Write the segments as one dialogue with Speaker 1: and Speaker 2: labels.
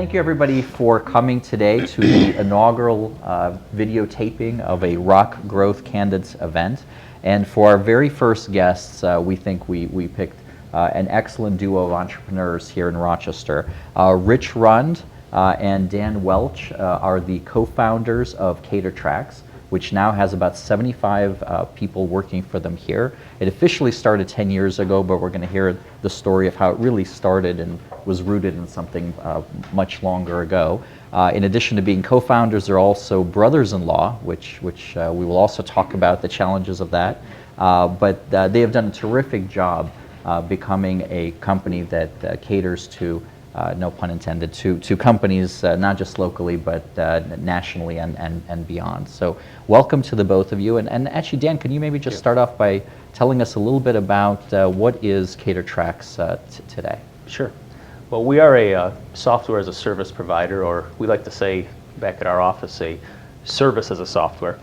Speaker 1: thank you everybody for coming today to the inaugural videotaping of a RocGrowth Candids event. And for our very first guests, we think we picked an excellent duo of entrepreneurs here in Rochester. Rich Rund and Dan Welch are the co-founders of CaterTrax, which now has about 75 people working for them here. It officially started 10 years ago, but we're going to hear the story of how it really started and was rooted in something much longer ago. In addition to being co-founders, they're also brothers-in-law, which we will also talk about the challenges of that. But they have done a terrific job becoming a company that caters to, no pun intended, to companies not just locally but nationally and beyond. So welcome to the both of you. And actually, Dan, can you maybe just start off by telling us a little bit about what is CaterTrax today?
Speaker 2: Sure. Well, we are a software as a service provider, or we like to say back at our office, a service as a software.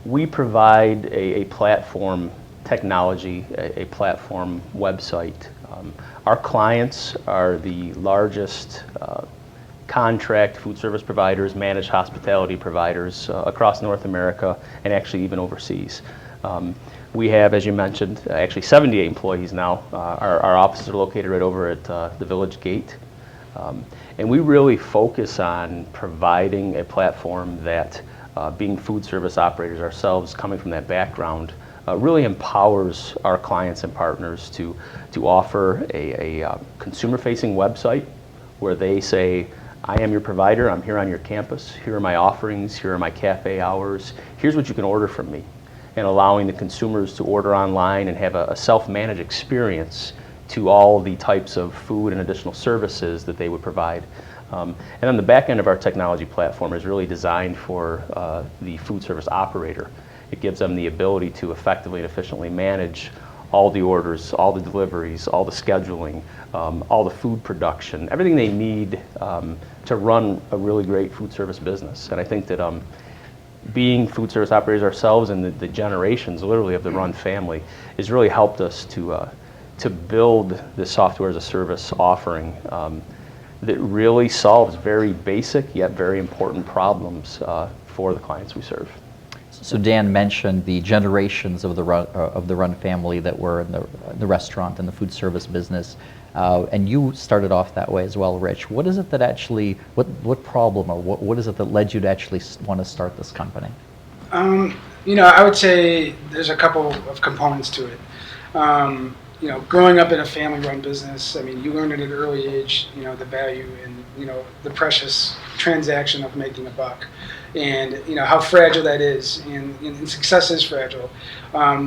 Speaker 2: We provide a platform technology, a platform website. Our clients are the largest contract food service providers, managed hospitality providers across North America and actually even overseas. We have, as you mentioned, actually 78 employees now. Our offices are located right over at the Village Gate. And we really focus on providing a platform that, being food service operators ourselves, coming from that background, really empowers our clients and partners to offer a consumer-facing website where they say, I am your provider, I'm here on your campus, here are my offerings, here are my cafe hours, here's what you can order from me. And allowing the consumers to order online and have a self-managed experience to all the types of food and additional services that they would provide. And then the back end of our technology platform is really designed for the food service operator. It gives them the ability to effectively and efficiently manage all the orders, all the deliveries, all the scheduling, all the food production, everything they need to run a really great food service business. And I think that being food service operators ourselves and the generations literally of the Rund family has really helped us to build this software as a service offering that really solves very basic yet very important problems for the clients we serve.
Speaker 1: So Dan mentioned the generations of the Rund family that were in the restaurant and the food service business, and you started off that way as well, Rich. What is it that actually, what problem or what is it that led you to actually want to start this company?
Speaker 3: I would say there's a couple of components to it. Growing up in a family-run business, I mean, you learn at an early age, the value and, the precious transaction of making a buck. And how fragile that is, and success is fragile.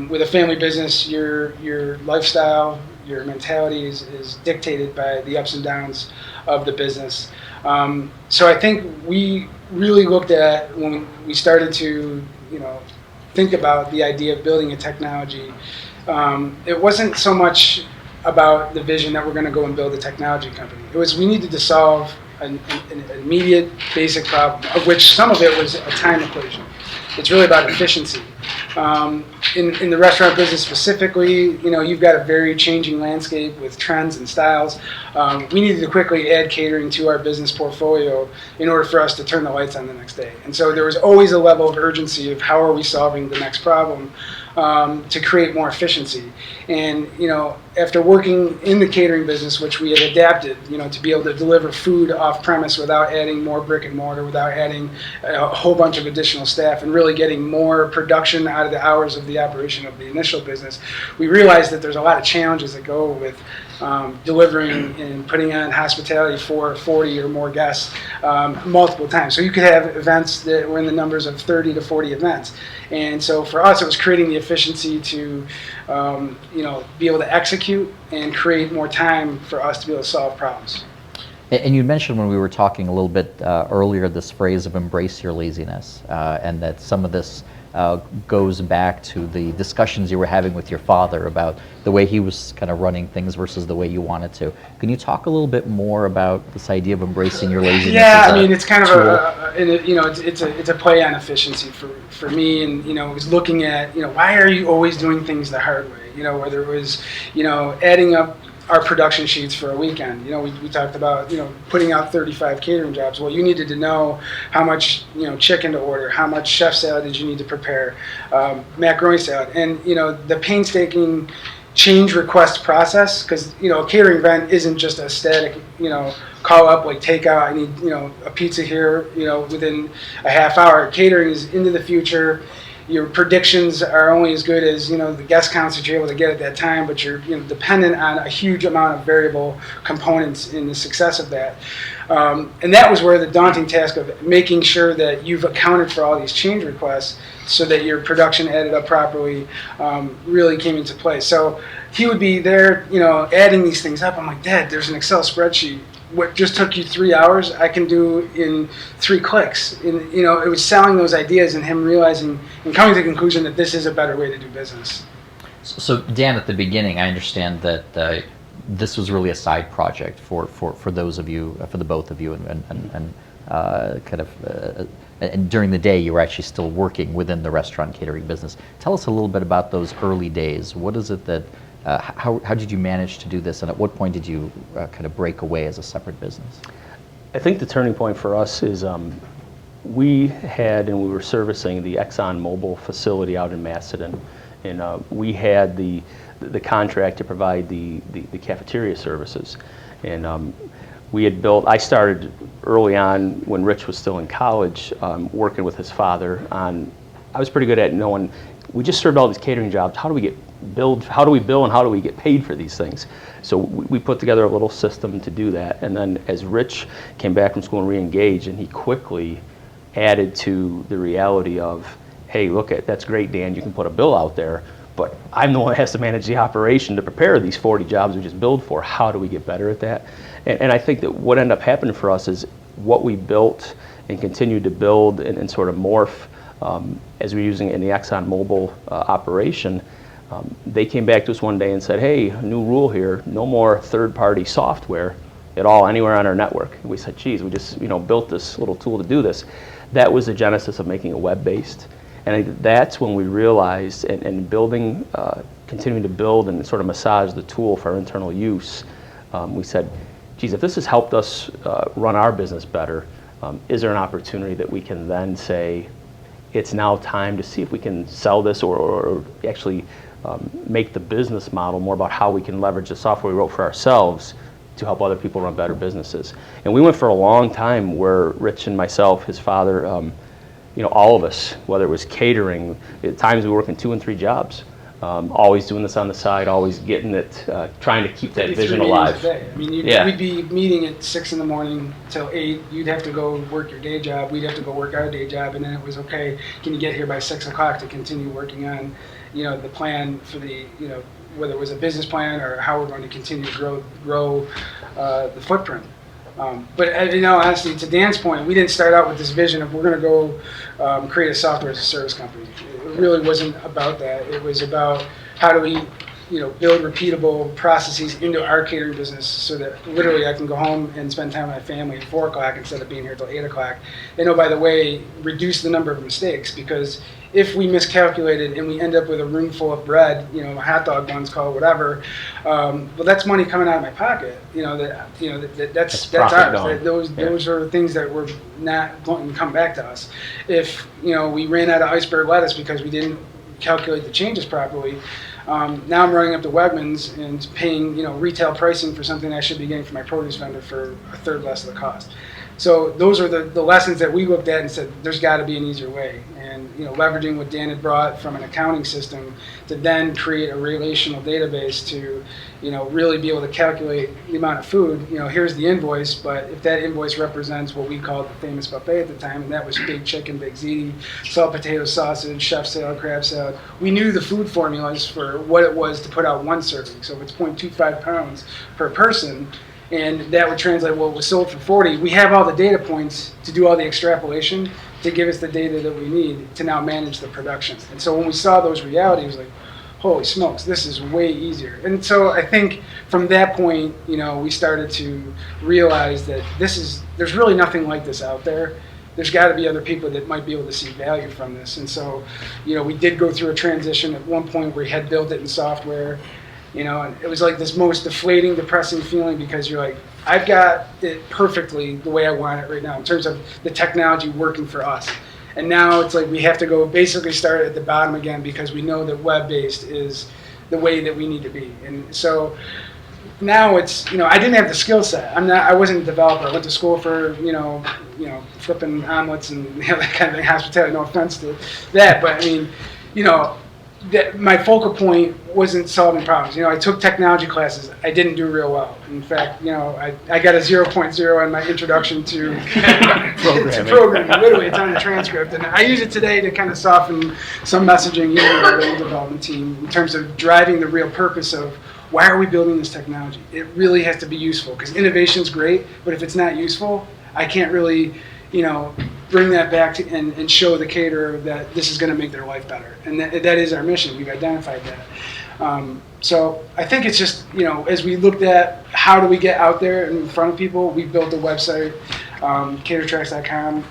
Speaker 3: With a family business, your lifestyle, your mentality is dictated by the ups and downs of the business. So I think we really looked at, when we started to think about the idea of building a technology, it wasn't so much about the vision that we're going to go and build a technology company. It was, we needed to solve an immediate basic problem, of which some of it was a time equation. It's really about efficiency. In the restaurant business specifically, you've got a very changing landscape with trends and styles. We needed to quickly add catering to our business portfolio in order for us to turn the lights on the next day. And so there was always a level of urgency of how are we solving the next problem to create more efficiency. And after working in the catering business, which we had adapted, to be able to deliver food off premise without adding more brick and mortar, without adding a whole bunch of additional staff, and really getting more production out of the hours of the operation of the initial business, we realized that there's a lot of challenges that go with delivering and putting on hospitality for 40 or more guests multiple times. So you could have events that were in the numbers of 30 to 40 events. And so for us, it was creating the efficiency to be able to execute and create more time for us to be able to solve problems.
Speaker 1: And you mentioned when we were talking a little bit earlier this phrase of embrace your laziness, and that some of this goes back to the discussions you were having with your father about the way he was kind of running things versus the way you wanted to. Can you talk a little bit more about this idea of embracing your laziness?
Speaker 3: Yeah, I mean, it's kind of it's a play on efficiency for me, and it was looking at why are you always doing things the hard way? Whether it was adding up our production sheets for a weekend. We talked about, putting out 35 catering jobs. Well, you needed to know how much, chicken to order, how much chef salad did you need to prepare, macaroni salad, and, the painstaking change request process, because, a catering event isn't just a static, call up like takeout, I need, a pizza here, within a half hour. Catering is into the future. Your predictions are only as good as the guest counts that you're able to get at that time, but you're dependent on a huge amount of variable components in the success of that. And that was where the daunting task of making sure that you've accounted for all these change requests so that your production added up properly really came into play. So he would be there, adding these things up. I'm like, Dad, there's an Excel spreadsheet. What just took you 3 hours, I can do in 3 clicks. And, it was selling those ideas and him realizing and coming to the conclusion that this is a better way to do business.
Speaker 1: So Dan, at the beginning, I understand that this was really a side project for those of you, for the both of you, and and during the day you were actually still working within the restaurant catering business. Tell us a little bit about those early days. What is it that how did you manage to do this, and at what point did you kind of break away as a separate business?
Speaker 2: I think the turning point for us is we were servicing the ExxonMobil facility out in Macedon, and we had the contract to provide the cafeteria services. And we had built, I started early on when Rich was still in college, working with his father on, I was pretty good at knowing, we just served all these catering jobs, how do we bill and how do we get paid for these things? So we put together a little system to do that. And then as Rich came back from school and re-engaged, and he quickly added to the reality of, hey, that's great, Dan, you can put a bill out there, but I'm the one that has to manage the operation to prepare these 40 jobs we just billed for. How do we get better at that? And I think that what ended up happening for us is what we built and continued to build and sort of morph as we were using it in the ExxonMobil operation. They came back to us one day and said, hey, a new rule here, no more third-party software at all anywhere on our network. And we said, geez, we just built this little tool to do this. That was the genesis of making it web-based. And I think that's when we realized, and building, continuing to build and sort of massage the tool for our internal use, we said, geez, if this has helped us run our business better, is there an opportunity that we can then say, it's now time to see if we can sell this or actually make the business model more about how we can leverage the software we wrote for ourselves to help other people run better businesses. And we went for a long time where Rich and myself, his father, all of us, whether it was catering, at times we were working 2 and 3 jobs, always doing this on the side, always getting it, trying to keep that vision alive.
Speaker 3: I mean, we'd be meeting at 6 in the morning till 8. You'd have to go work your day job. We'd have to go work our day job, and then it was okay. Can you get here by 6 o'clock to continue working on, the plan for the, whether it was a business plan or how we're going to continue to grow the footprint. But honestly, to Dan's point, we didn't start out with this vision of we're going to go create a software as a service company. It really wasn't about that. It was about how do we, build repeatable processes into our catering business so that literally I can go home and spend time with my family at 4 o'clock instead of being here till 8 o'clock. And by the way, reduce the number of mistakes, because if we miscalculated and we end up with a room full of bread, hot dog buns, call it whatever, well, that's money coming out of my pocket. That's ours. Those are things that were not going to come back to us. If we ran out of iceberg lettuce because we didn't calculate the changes properly, now I'm running up to Wegmans and paying retail pricing for something I should be getting from my produce vendor for a third less of the cost. So those are the lessons that we looked at and said, there's got to be an easier way. And leveraging what Dan had brought from an accounting system to then create a relational database to really be able to calculate the amount of food. Here's the invoice, but if that invoice represents what we called the famous buffet at the time, and that was big chicken, big ziti, salt, potato, sausage, chef salad, crab salad, we knew the food formulas for what it was to put out one serving. So if it's 0.25 pounds per person, and that would translate what was sold for 40. We have all the data points to do all the extrapolation to give us the data that we need to now manage the production. And so when we saw those realities, it was like, holy smokes, this is way easier. And so I think from that point, we started to realize that there's really nothing like this out there. There's got to be other people that might be able to see value from this. And so, we did go through a transition at one point where we had built it in software. And it was like this most deflating, depressing feeling because you're like, I've got it perfectly the way I want it right now in terms of the technology working for us. And now it's like we have to go basically start at the bottom again because we know that web-based is the way that we need to be. And so now it's, I didn't have the skill set. I wasn't a developer. I went to school for, flipping omelets and that kind of thing, hospitality. No offense to that, but I mean, that my focal point wasn't solving problems. I took technology classes. I didn't do real well. In fact, I got a 0.0 on my introduction to programming. Literally, it's on the transcript. And I use it today to kind of soften some messaging in our own development team in terms of driving the real purpose of why are we building this technology? It really has to be useful because innovation's great, but if it's not useful, I can't really, bring that back to, and show the caterer that this is going to make their life better. And that is our mission. We've identified that. So I think it's just, as we looked at how do we get out there in front of people, we built a website, CaterTrax.com.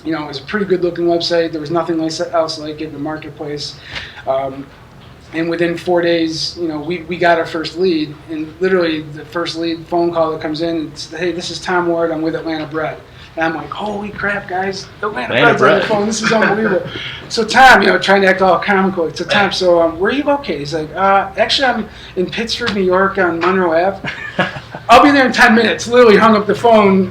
Speaker 3: It was a pretty good looking website. There was nothing else like it in the marketplace. And within 4 days, we got our first lead. And literally the first lead phone call that comes in, it's, hey, this is Tom Ward. I'm with Atlanta Bread. And I'm like, holy crap, guys, Atlanta Bread's on the phone. This is unbelievable. So Tom, trying to act all comical. So Tom, where are you located? He's like, actually, I'm in Pittsford, New York on Monroe Ave. I'll be there in 10 minutes. Literally hung up the phone,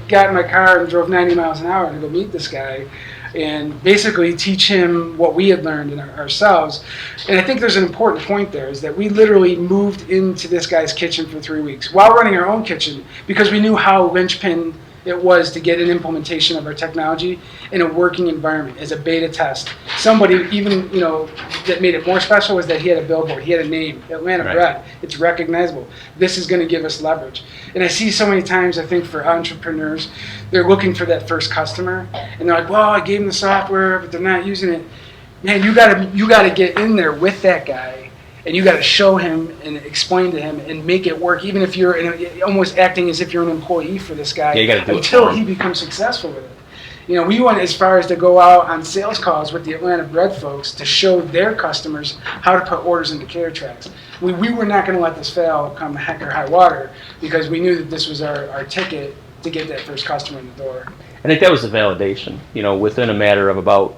Speaker 3: got in my car and drove 90 miles an hour to go meet this guy and basically teach him what we had learned in ourselves. And I think there's an important point there is that we literally moved into this guy's kitchen for 3 weeks while running our own kitchen because we knew how linchpin it was to get an implementation of our technology in a working environment as a beta test. Somebody even, that made it more special was that he had a billboard. He had a name, Atlanta Bread. It's recognizable. This is going to give us leverage. And I see so many times, I think for entrepreneurs, they're looking for that first customer. And they're like, well, I gave them the software, but they're not using it. Man, you gotta get in there with that guy. And you got to show him and explain to him and make it work, even if you're almost acting as if you're an employee for this guy until he becomes successful with it. We went as far as to go out on sales calls with the Atlanta Bread folks to show their customers how to put orders into CaterTrax. We were not going to let this fail come heck or high water because we knew that this was our ticket to get that first customer in the door.
Speaker 2: I think that was the validation, within a matter of about,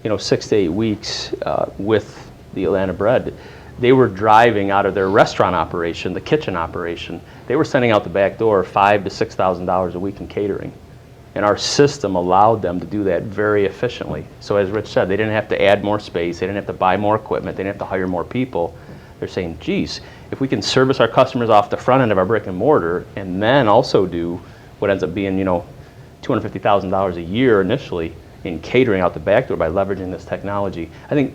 Speaker 2: 6 to 8 weeks with the Atlanta Bread. They were driving out of their restaurant operation, the kitchen operation. They were sending out the back door $5,000 to $6,000 a week in catering. And our system allowed them to do that very efficiently. So as Rich said, they didn't have to add more space, they didn't have to buy more equipment, they didn't have to hire more people. They're saying, geez, if we can service our customers off the front end of our brick and mortar and then also do what ends up being, $250,000 a year initially in catering out the back door by leveraging this technology, I think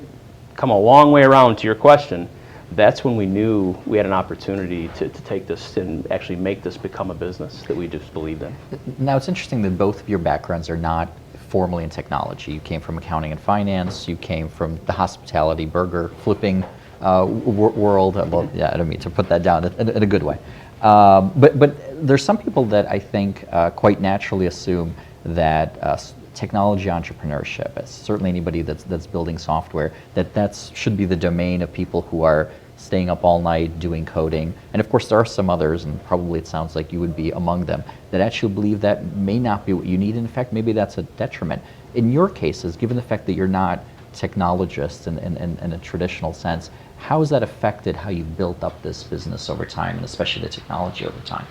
Speaker 2: come a long way around to your question. That's when we knew we had an opportunity to take this and actually make this become a business that we just believed in.
Speaker 1: Now, it's interesting that both of your backgrounds are not formally in technology. You came from accounting and finance. You came from the hospitality burger flipping world. Well, yeah, I don't mean to put that down in a good way. But there's some people that I think quite naturally assume that technology entrepreneurship, certainly anybody that's building software, that should be the domain of people who are staying up all night doing coding. And of course there are some others, and probably it sounds like you would be among them, that actually believe that may not be what you need. In fact, maybe that's a detriment. In your cases, given the fact that you're not technologists in a traditional sense, how has that affected how you built up this business over time, and especially the technology over time?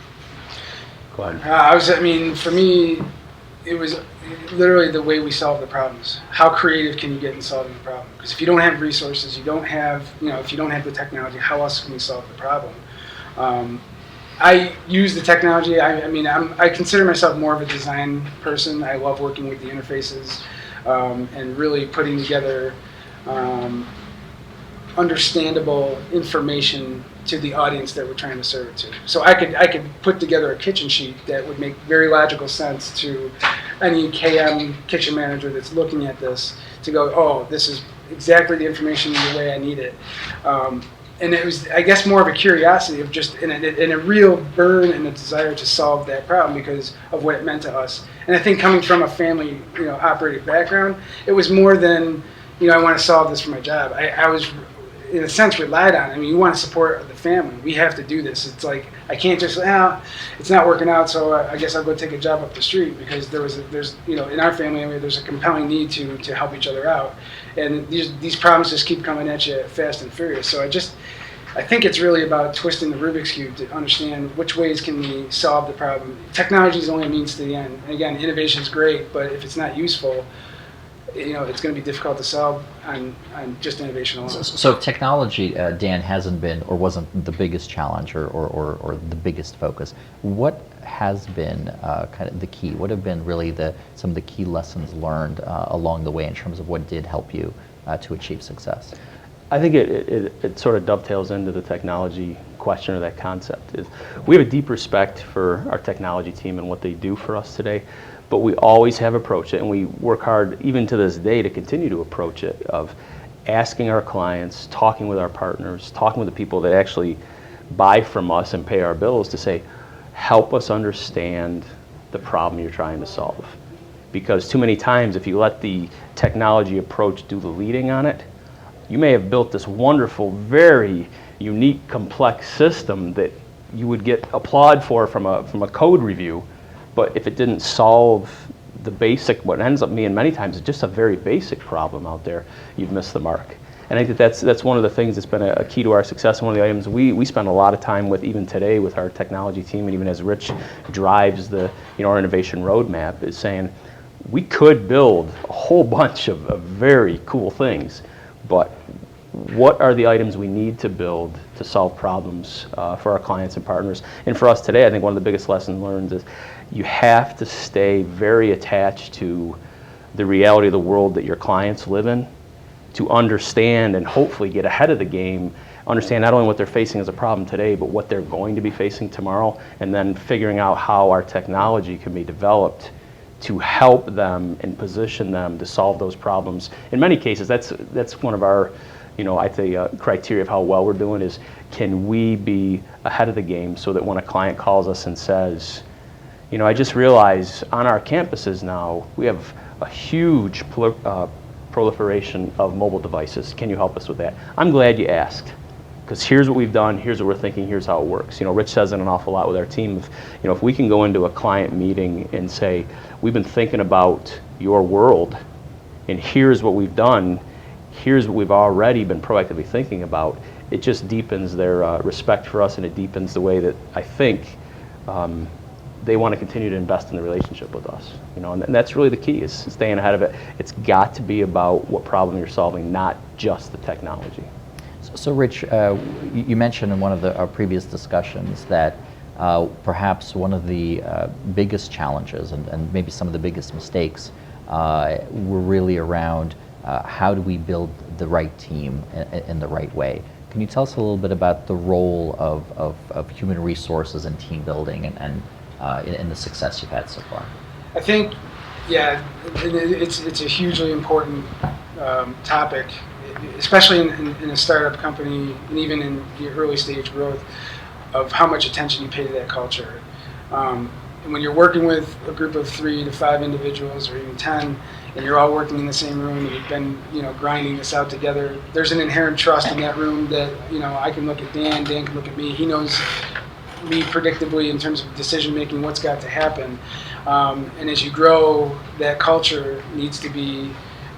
Speaker 2: Go ahead.
Speaker 3: For me, it was literally the way we solve the problems. How creative can you get in solving the problem? Because if you don't have resources, if you don't have the technology, how else can we solve the problem? I use the technology. I consider myself more of a design person. I love working with the interfaces and really putting together understandable information to the audience that we're trying to serve it to. So I could put together a kitchen sheet that would make very logical sense to any KM kitchen manager that's looking at this to go, oh, this is exactly the information the way I need it. And it was, I guess, more of a curiosity of just in a real burn and a desire to solve that problem because of what it meant to us. And I think coming from a family, operated background, it was more than, I want to solve this for my job. in a sense, relied on. I mean, you want to support the family. We have to do this. It's like, I can't just, it's not working out, so I guess I'll go take a job up the street, because there's in our family, I mean, there's a compelling need to help each other out. And these problems just keep coming at you fast and furious. So I think it's really about twisting the Rubik's Cube to understand which ways can we solve the problem. Technology is only a means to the end. And again, innovation is great, but if it's not useful, it's going to be difficult to solve on just innovation alone.
Speaker 1: So if technology, Dan, hasn't been or wasn't the biggest challenge or the biggest focus, what has been kind of the key? What have been really some of the key lessons learned along the way in terms of what did help you to achieve success?
Speaker 2: I think it sort of dovetails into the technology question, or that concept. Is we have a deep respect for our technology team and what they do for us today, but we always have approached it, and we work hard even to this day to continue to approach it, of asking our clients, talking with our partners, talking with the people that actually buy from us and pay our bills, to say, help us understand the problem you're trying to solve. Because too many times, if you let the technology approach do the leading on it, you may have built this wonderful, very unique, complex system that you would get applaud for from a code review, but if it didn't solve the basic, what ends up being many times is just a very basic problem out there, you've missed the mark. And I think that's one of the things that's been a key to our success, and one of the items we spend a lot of time with, even today, with our technology team, and even as Rich drives our innovation roadmap, is saying we could build a whole bunch of very cool things, but what are the items we need to build to solve problems for our clients and partners? And for us today, I think one of the biggest lessons learned is you have to stay very attached to the reality of the world that your clients live in, to understand and hopefully get ahead of the game, understand not only what they're facing as a problem today, but what they're going to be facing tomorrow, and then figuring out how our technology can be developed to help them and position them to solve those problems. In many cases, that's one of our, I'd say criteria of how well we're doing is, can we be ahead of the game so that when a client calls us and says, I just realized on our campuses now, we have a huge proliferation of mobile devices. Can you help us with that? I'm glad you asked, because here's what we've done, here's what we're thinking, here's how it works. Rich says it an awful lot with our team. If we can go into a client meeting and say, we've been thinking about your world, and here's what we've done, here's what we've already been proactively thinking about, it just deepens their respect for us, and it deepens the way that I think they want to continue to invest in the relationship with us. And that's really the key, is staying ahead of it. It's got to be about what problem you're solving, not just the technology.
Speaker 1: So Rich, you mentioned in one of our previous discussions that perhaps one of the biggest challenges and maybe some of the biggest mistakes were really around how do we build the right team in the right way. Can you tell us a little bit about the role of human resources and team building and in the success you've had so far?
Speaker 3: I think, it's a hugely important topic, especially in a startup company, and even in the early stage growth, of how much attention you pay to that culture. And when you're working with a group of 3 to 5 individuals, or even 10, and you're all working in the same room, and you've been grinding this out together, there's an inherent trust in that room that I can look at Dan can look at me, he knows me predictably in terms of decision making, what's got to happen. And as you grow, that culture needs to be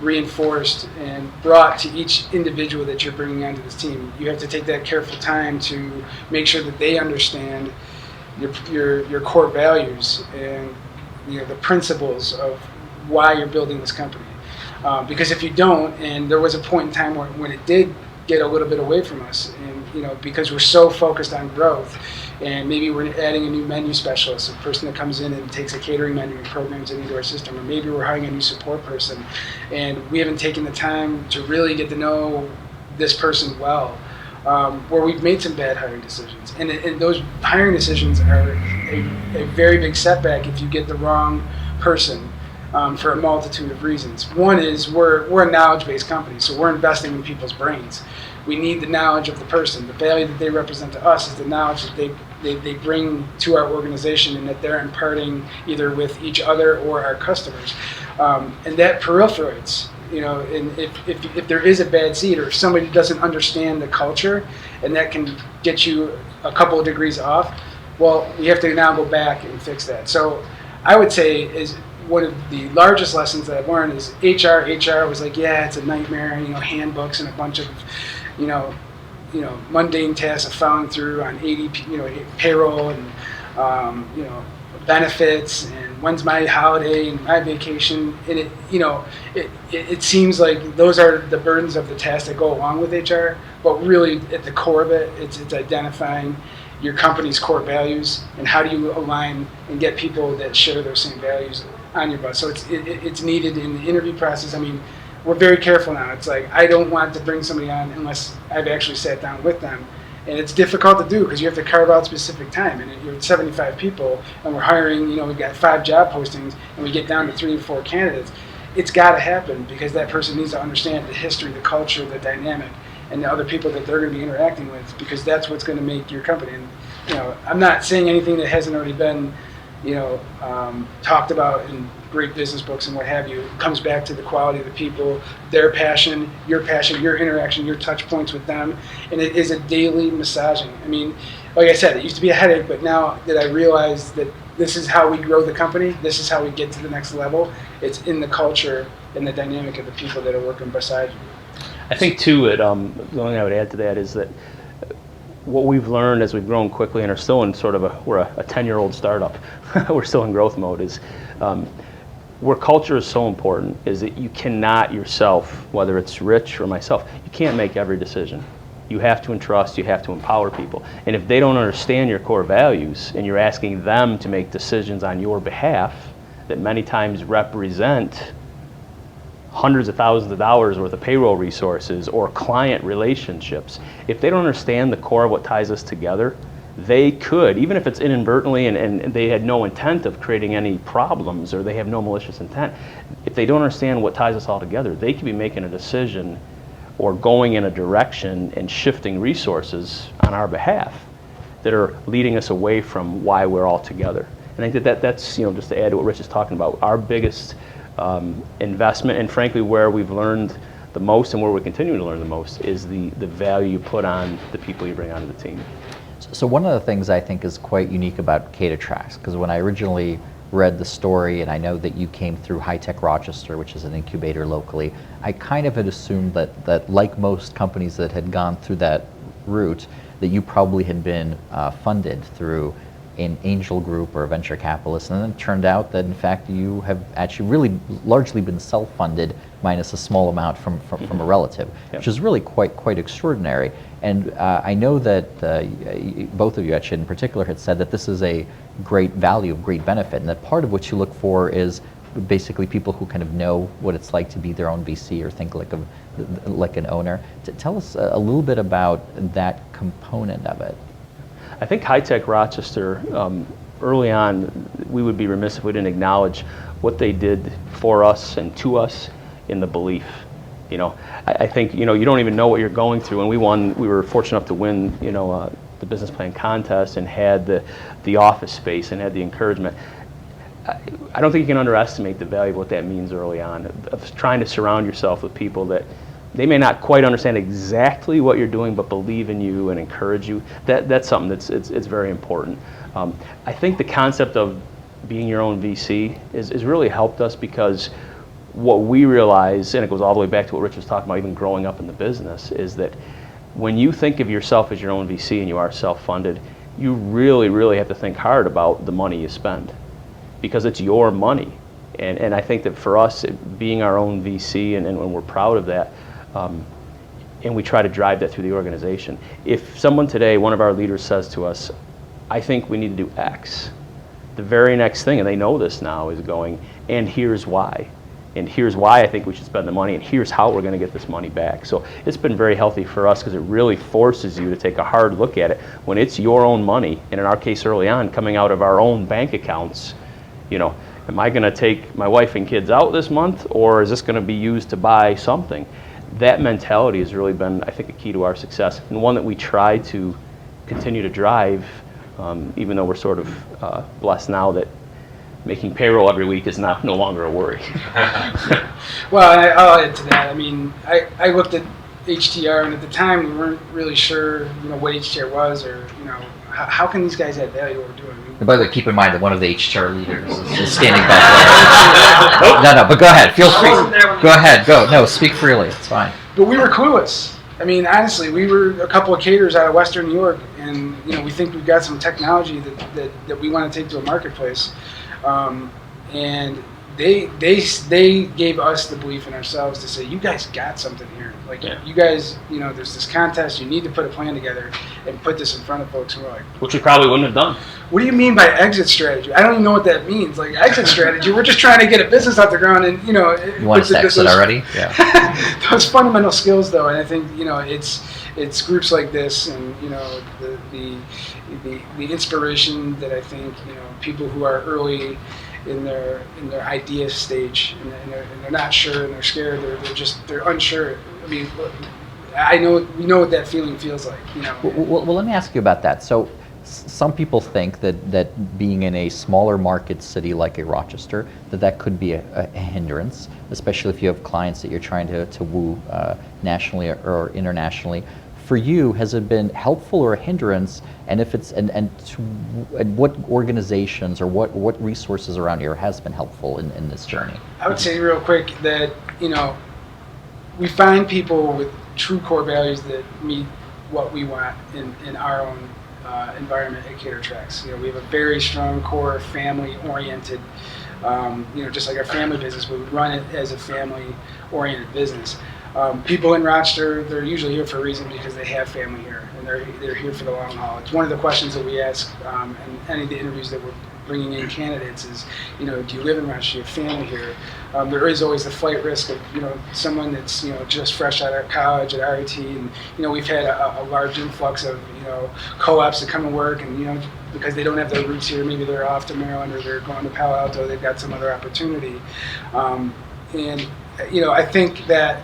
Speaker 3: reinforced and brought to each individual that you're bringing onto this team. You have to take that careful time to make sure that they understand your core values and the principles of why you're building this company. Because if you don't, and there was a point in time when it did get a little bit away from us, and because we're so focused on growth, and maybe we're adding a new menu specialist, a person that comes in and takes a catering menu and programs it into our system, or maybe we're hiring a new support person, and we haven't taken the time to really get to know this person well, where we've made some bad hiring decisions. And those hiring decisions are a very big setback if you get the wrong person. For a multitude of reasons. One is we're a knowledge-based company, so we're investing in people's brains. We need the knowledge of the person. The value that they represent to us is the knowledge that they bring to our organization, and that they're imparting either with each other or our customers. And that proliferates. You know, and if there is a bad seed, or if somebody doesn't understand the culture, and that can get you a couple of degrees off, well, we have to now go back and fix that. So I would say is one of the largest lessons that I've learned is HR was like, yeah, it's a nightmare, you know, handbooks and a bunch of, you know, mundane tasks of following through on ADP, you know, payroll and, you know, benefits and when's my holiday and my vacation. And it, you know, it seems like those are the burdens of the tasks that go along with HR, but really at the core of it, it's identifying your company's core values and how do you align and get people that share those same values on your bus. So it's needed in the interview process. I mean, we're very careful now. It's like, I don't want to bring somebody on unless I've actually sat down with them. And it's difficult to do because you have to carve out specific time. And you're 75 people and we're hiring, you know, we've got 5 job postings and we get down to 3 or 4 candidates. It's got to happen because that person needs to understand the history, the culture, the dynamic, and the other people that they're going to be interacting with, because that's what's going to make your company. And, you know, I'm not saying anything that hasn't already been, you know, talked about in great business books and what have you. It comes back to the quality of the people, their passion, your interaction, your touch points with them. And it is a daily massaging. I mean, like I said, it used to be a headache, but now that I realize that this is how we grow the company, this is how we get to the next level, it's in the culture and the dynamic of the people that are working beside you.
Speaker 2: I think too, the only thing I would add to that is that what we've learned as we've grown quickly and are still in sort of we're a 10-year-old startup, we're still in growth mode, is where culture is so important is that you cannot yourself, whether it's Rich or myself, you can't make every decision. You have to entrust, you have to empower people. And if they don't understand your core values and you're asking them to make decisions on your behalf that many times represent hundreds of thousands of dollars worth of payroll resources or client relationships, if they don't understand the core of what ties us together, they could, even if it's inadvertently and they had no intent of creating any problems or they have no malicious intent, if they don't understand what ties us all together, they could be making a decision or going in a direction and shifting resources on our behalf that are leading us away from why we're all together. And I think that's, you know, just to add to what Rich is talking about, our biggest investment, and frankly where we've learned the most and where we're continuing to learn the most, is the value you put on the people you bring onto the team.
Speaker 1: So one of the things I think is quite unique about CaterTrax, because when I originally read the story, and I know that you came through High Tech Rochester, which is an incubator locally, I kind of had assumed that like most companies that had gone through that route, that you probably had been funded through an angel group or a venture capitalist, and then it turned out that in fact you have actually really largely been self-funded minus a small amount from a relative,
Speaker 2: yep.
Speaker 1: Which is really quite extraordinary. And I know that both of you actually in particular had said that this is a great value, great benefit, and that part of what you look for is basically people who kind of know what it's like to be their own VC or think like an owner. Tell us a little bit about that component of it.
Speaker 2: I think High Tech Rochester, early on, we would be remiss if we didn't acknowledge what they did for us and to us in the belief. You know, I think, you know, you don't even know what you're going through, and we were fortunate enough to win, you know, the business plan contest and had the office space and had the encouragement. I don't think you can underestimate the value of what that means early on, of trying to surround yourself with people that they may not quite understand exactly what you're doing, but believe in you and encourage you. That's something it's very important. I think the concept of being your own VC is really helped us, because what we realize, and it goes all the way back to what Rich was talking about, even growing up in the business, is that when you think of yourself as your own VC and you are self-funded, you really, really have to think hard about the money you spend, because it's your money. And I think that for us, being our own VC, and when we're proud of that, and we try to drive that through the organization. If someone today, one of our leaders says to us, I think we need to do X, the very next thing, and they know this now, is going, and here's why. And here's why I think we should spend the money, and here's how we're going to get this money back. So it's been very healthy for us, because it really forces you to take a hard look at it. When it's your own money, and in our case early on, coming out of our own bank accounts, you know, am I going to take my wife and kids out this month, or is this going to be used to buy something? That mentality has really been, I think, a key to our success, and one that we try to continue to drive, even though we're sort of blessed now that making payroll every week is no longer a worry.
Speaker 3: Well, I'll add to that. I mean, I looked at HTR, and at the time we weren't really sure, what HTR was, or how can these guys add value to what we're doing.
Speaker 1: And by the way, keep in mind that one of the HR leaders is standing back there. No, but go ahead. Feel free. Go ahead. Go. No, speak freely. It's fine.
Speaker 3: But we were clueless. I mean, honestly, we were a couple of caterers out of Western New York, and we think we've got some technology that we want to take to a marketplace, and they gave us the belief in ourselves to say, you guys got something here. Like, you guys, there's this contest. You need to put a plan together and put this in front of folks. And we're like,
Speaker 2: which we probably wouldn't have done.
Speaker 3: What do you mean by exit strategy? I don't even know what that means. Like, exit strategy, we're just trying to get a business off the ground, and
Speaker 1: you want us to exit already? Yeah.
Speaker 3: Those fundamental skills, though, and I think it's groups like this, and the inspiration that I think people who are early in their idea stage, and they're not sure, and they're scared, they're unsure. I mean, we know what that feeling feels like.
Speaker 1: Well, let me ask you about that. So, some people think that being in a smaller market city like a Rochester, that could be a hindrance, especially if you have clients that you're trying to woo nationally or internationally. For you, has it been helpful or a hindrance? And if it's and what organizations or what resources around here has been helpful in this journey?
Speaker 3: I would say real quick that we find people with true core values that meet what we want in our own environment at CaterTrax. We have a very strong core family-oriented, just like our family business, but we run it as a family-oriented business. People in Rochester, they're usually here for a reason because they have family here, and they're here for the long haul. It's one of the questions that we ask in any of the interviews that we're bringing in candidates is, do you live in Rochester? Do you have family here? There is always the flight risk of, someone that's, just fresh out of college at RIT, and, we've had a large influx of, co-ops that come and work, and, because they don't have their roots here, maybe they're off to Maryland or they're going to Palo Alto, they've got some other opportunity. I think that,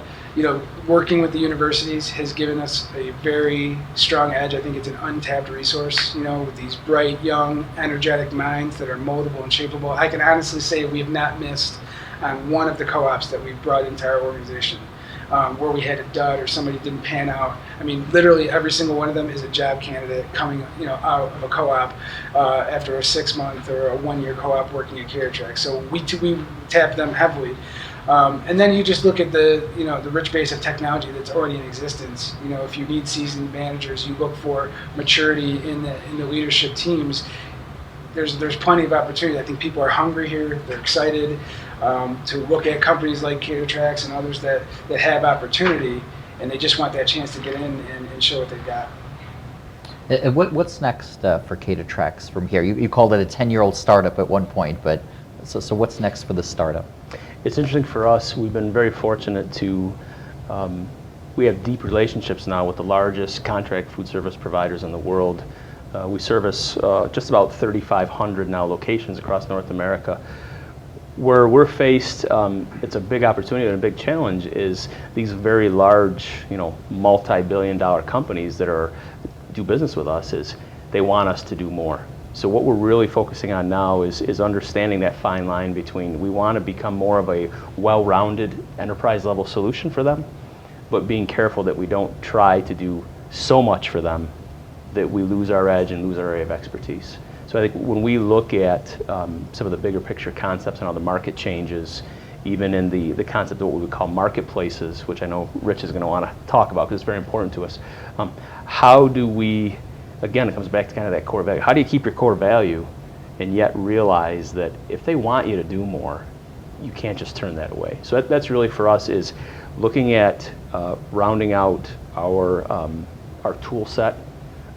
Speaker 3: working with the universities has given us a very strong edge. I think it's an untapped resource, with these bright, young, energetic minds that are moldable and shapeable. I can honestly say we have not missed on one of the co-ops that we've brought into our organization, where we had a dud or somebody didn't pan out. I mean, literally every single one of them is a job candidate coming, out of a co-op after a 6-month or a 1-year co-op working at CaterTrax. So we tap them heavily. And then you just look at the rich base of technology that's already in existence. If you need seasoned managers, you look for maturity in the leadership teams. There's plenty of opportunity. I think people are hungry here. They're excited to look at companies like CaterTrax and others that have opportunity, and they just want that chance to get in and show what they've got.
Speaker 1: What's next for CaterTrax from here? You called it a 10-year-old startup at one point, but so what's next for the startup?
Speaker 2: It's interesting for us. We've been very fortunate to, we have deep relationships now with the largest contract food service providers in the world. We service just about 3,500 now locations across North America. Where we're faced, it's a big opportunity and a big challenge, is these very large, multi-billion-dollar companies that do business with us, is they want us to do more. So what we're really focusing on now is understanding that fine line between, we want to become more of a well-rounded enterprise-level solution for them, but being careful that we don't try to do so much for them that we lose our edge and lose our area of expertise. So I think when we look at some of the bigger picture concepts and how the market changes, even in the concept of what we would call marketplaces, which I know Rich is going to want to talk about because it's very important to us, how do we, again, it comes back to kind of that core value. How do you keep your core value and yet realize that if they want you to do more, you can't just turn that away? So that's really for us, is looking at rounding out our tool set,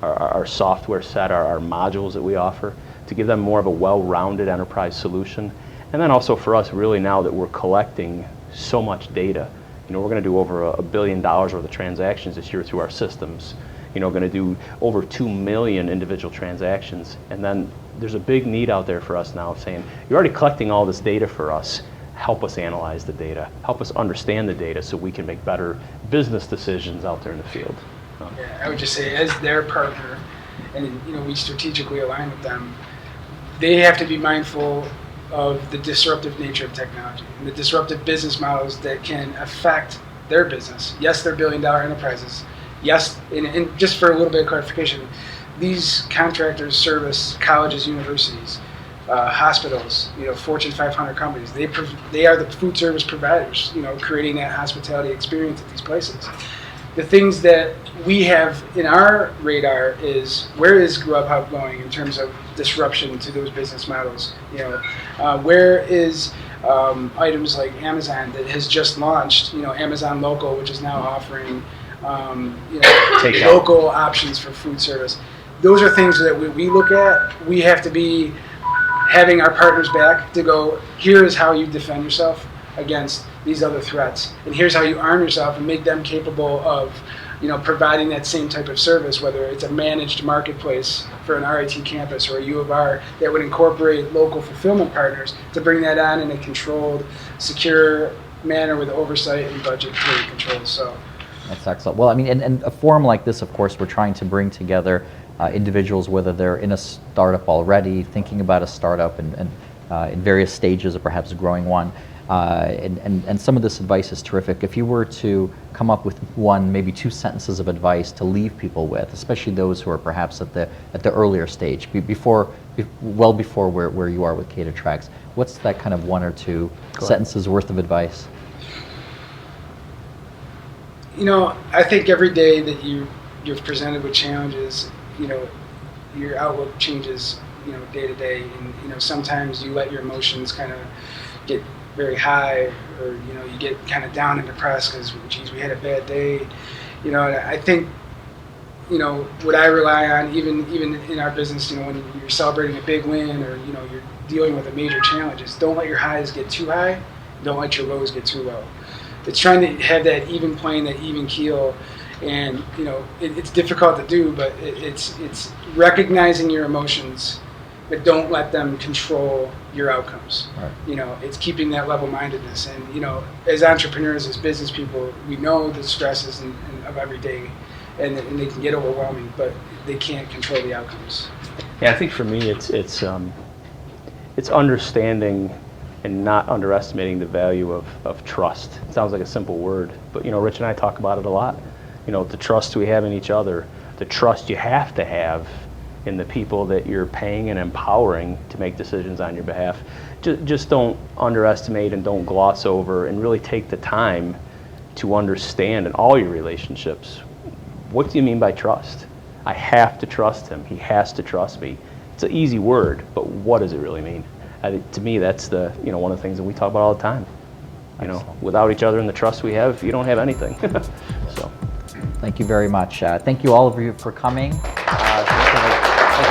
Speaker 2: our software set, our modules that we offer, to give them more of a well-rounded enterprise solution. And then also for us, really, now that we're collecting so much data, we're going to do over $1 billion worth of transactions this year through our systems. Going to do over 2 million individual transactions. And then there's a big need out there for us now saying, you're already collecting all this data for us. Help us analyze the data. Help us understand the data so we can make better business decisions out there in the field.
Speaker 3: Yeah, I would just say, as their partner, and we strategically align with them, they have to be mindful of the disruptive nature of technology and the disruptive business models that can affect their business. Yes, they're billion-dollar enterprises. Yes, and just for a little bit of clarification, these contractors service colleges, universities, hospitals, Fortune 500 companies. They are the food service providers, creating that hospitality experience at these places. The things that we have in our radar is, where is Grubhub going in terms of disruption to those business models? Where is items like Amazon that has just launched, Amazon Local, which is now offering local options for food service. Those are things that we look at. We have to be having our partners back to go, here is how you defend yourself against these other threats, and here's how you arm yourself and make them capable of providing that same type of service, whether it's a managed marketplace for an RIT campus or a U of R that would incorporate local fulfillment partners to bring that on in a controlled, secure manner with oversight and budgetary controls. So
Speaker 1: that's excellent. Well, I mean, and a forum like this, of course, we're trying to bring together individuals, whether they're in a startup already, thinking about a startup, and in various stages of perhaps growing one. And some of this advice is terrific. If you were to come up with one, maybe two sentences of advice to leave people with, especially those who are perhaps at the earlier stage, well before where you are with CaterTrax, what's that kind of one or two sentences worth of advice?
Speaker 3: I think every day that you're presented with challenges, your outlook changes, day to day, and sometimes you let your emotions kind of get very high, or you get kind of down and depressed because, geez, we had a bad day. And I think what I rely on, even in our business, when you're celebrating a big win, or you're dealing with a major challenge, is don't let your highs get too high, don't let your lows get too low. It's trying to have that even plane, that even keel, and it's difficult to do, but it's recognizing your emotions, but don't let them control your outcomes. Right. It's keeping that level-mindedness, and as entrepreneurs, as business people, we know the stresses of every day, and they can get overwhelming, but they can't control the outcomes.
Speaker 2: Yeah, I think for me, it's understanding and not underestimating the value of trust. It sounds like a simple word, but Rich and I talk about it a lot. The trust we have in each other, the trust you have to have in the people that you're paying and empowering to make decisions on your behalf. Just don't underestimate and don't gloss over, and really take the time to understand in all your relationships, what do you mean by trust? I have to trust him. He has to trust me. It's an easy word, but what does it really mean? To me, that's one of the things that we talk about all the time. Without each other and the trust we have, you don't have anything. So,
Speaker 1: thank you very much. Thank you all of you for coming. Thank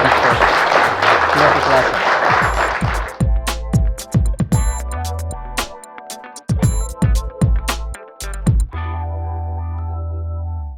Speaker 1: you for a terrific lesson.